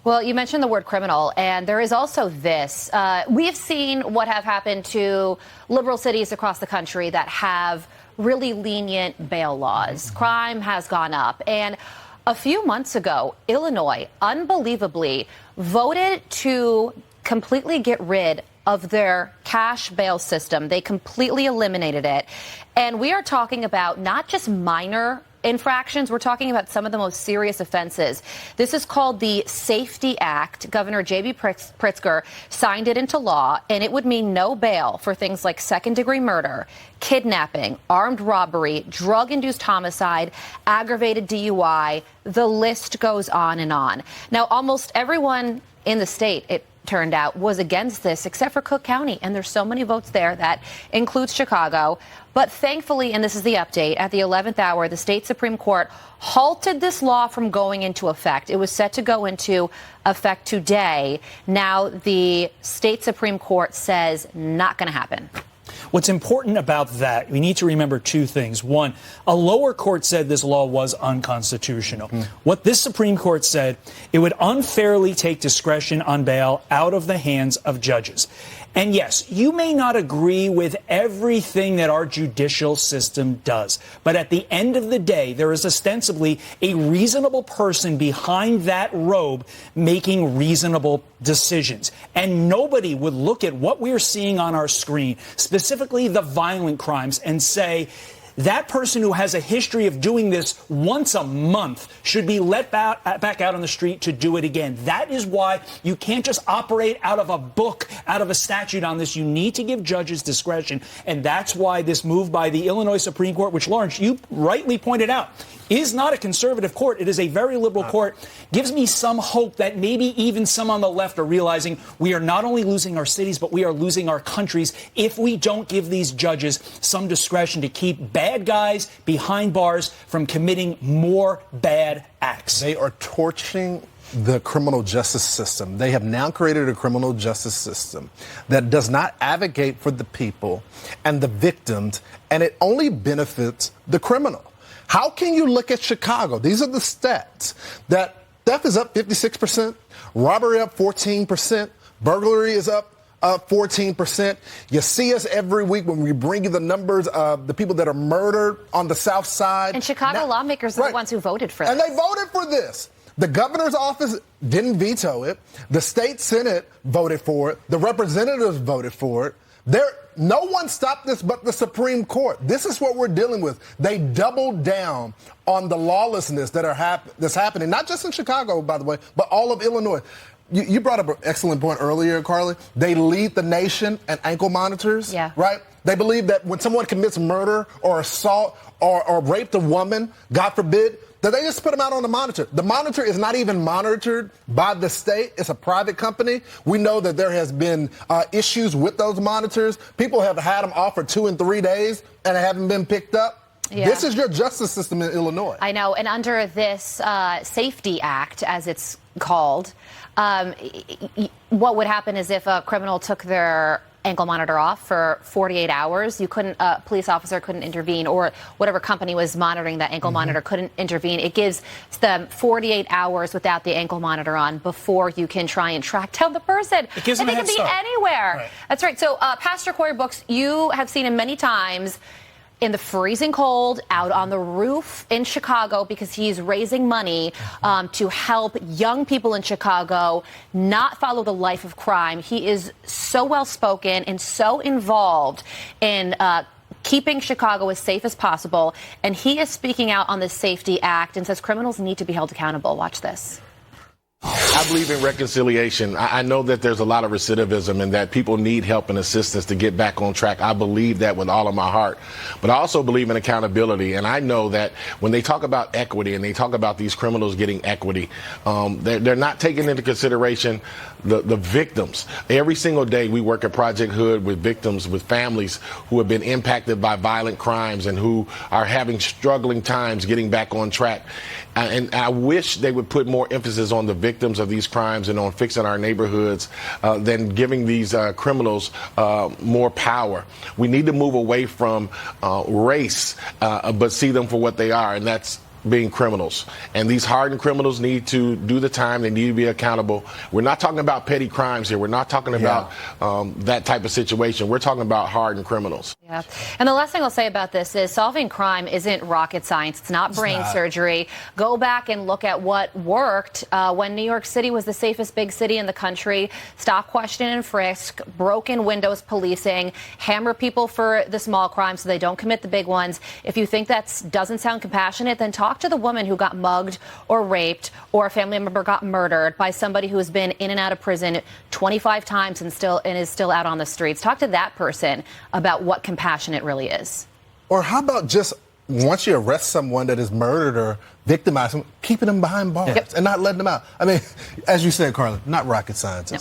Well, you mentioned the word criminal, and there is also this. We have seen what have happened to liberal cities across the country that have really lenient bail laws. Crime has gone up. And a few months ago, Illinois, unbelievably, voted to completely get rid of their cash bail system. They completely eliminated it. And we are talking about not just minor infractions. We're talking about some of the most serious offenses. This is called the Safety Act. Governor J.B. Pritzker signed it into law, and it would mean no bail for things like second-degree murder, kidnapping, armed robbery, drug-induced homicide, aggravated DUI. The list goes on and on. Now, almost everyone in the state, it turned out, was against this, except for Cook County. And there's so many votes there. That includes Chicago. But thankfully, and this is the update, at the 11th hour, the state Supreme Court halted this law from going into effect. It was set to go into effect today. Now the state Supreme Court says not going to happen. What's important about that, we need to remember two things. One, a lower court said this law was unconstitutional. What this Supreme Court said, it would unfairly take discretion on bail out of the hands of judges. And yes, you may not agree with everything that our judicial system does, but at the end of the day, there is ostensibly a reasonable person behind that robe making reasonable decisions. And nobody would look at what we're seeing on our screen, specifically the violent crimes, and say, that person who has a history of doing this once a month should be let back out on the street to do it again. That is why you can't just operate out of a book, out of a statute on this. You need to give judges discretion. And that's why this move by the Illinois Supreme Court, which, Lawrence, you rightly pointed out, is not a conservative court. It is a very liberal court. Gives me some hope that maybe even some on the left are realizing we are not only losing our cities, but we are losing our countries if we don't give these judges some discretion to keep bad guys behind bars from committing more bad acts. They are torching the criminal justice system. They have now created a criminal justice system that does not advocate for the people and the victims, and it only benefits the criminal. How can you look at Chicago? These are the stats. That theft is up 56%, robbery up 14%, burglary is up 14%. You see us every week when we bring you the numbers of the people that are murdered on the South Side. And Chicago lawmakers are the ones who voted for this. And they voted for this. The governor's office didn't veto it. The state Senate voted for it. The representatives voted for it. No one stopped this but the Supreme Court. This is what we're dealing with. They doubled down on the lawlessness that's happening, not just in Chicago, by the way, but all of Illinois. You brought up an excellent point earlier, Carly. They lead the nation in ankle monitors, right? They believe that when someone commits murder or assault or raped a woman, God forbid, that they just put them out on the monitor. The monitor is not even monitored by the state. It's a private company. We know that there has been issues with those monitors. People have had them off for 2 and 3 days and they haven't been picked up. Yeah. This is your justice system in Illinois. I know. And under this Safety Act, as it's called, what would happen is if a criminal took their ankle monitor off for 48 hours, a police officer couldn't intervene, or whatever company was monitoring that ankle monitor couldn't intervene. It gives them 48 hours without the ankle monitor on before you can try and track down the person. It gives them a head start. They can be anywhere. Right. That's right. So Pastor Corey Brooks, you have seen him many times in the freezing cold, out on the roof in Chicago, because he's raising money to help young people in Chicago not follow the life of crime. He is so well-spoken and so involved in keeping Chicago as safe as possible. And he is speaking out on the Safety Act and says criminals need to be held accountable. Watch this. I believe in reconciliation. I know that there's a lot of recidivism and that people need help and assistance to get back on track. I believe that with all of my heart. But I also believe in accountability. And I know that when they talk about equity and they talk about these criminals getting equity, they're not taking into consideration the victims. Every single day we work at Project H.O.O.D with victims, with families who have been impacted by violent crimes and who are having struggling times getting back on track. And I wish they would put more emphasis on the victims of these crimes and on fixing our neighborhoods than giving these criminals more power. We need to move away from race, but see them for what they are, and that's being criminals. And these hardened criminals need to do the time. They need to be accountable. We're not talking about petty crimes here. We're not talking about that type of situation. We're talking about hardened criminals. Yeah. And the last thing I'll say about this is solving crime isn't rocket science. It's not brain surgery. Go back and look at what worked when New York City was the safest big city in the country. Stop, question, and frisk, broken windows policing, hammer people for the small crimes so they don't commit the big ones. If you think that doesn't sound compassionate, then talk to the woman who got mugged or raped, or a family member got murdered by somebody who has been in and out of prison 25 times and is still out on the streets. Talk to that person about what compassion it really is. Or how about just once you arrest someone that is murdered or victimized, keeping them behind bars and not letting them out? I mean, as you said, Carla, not rocket scientists.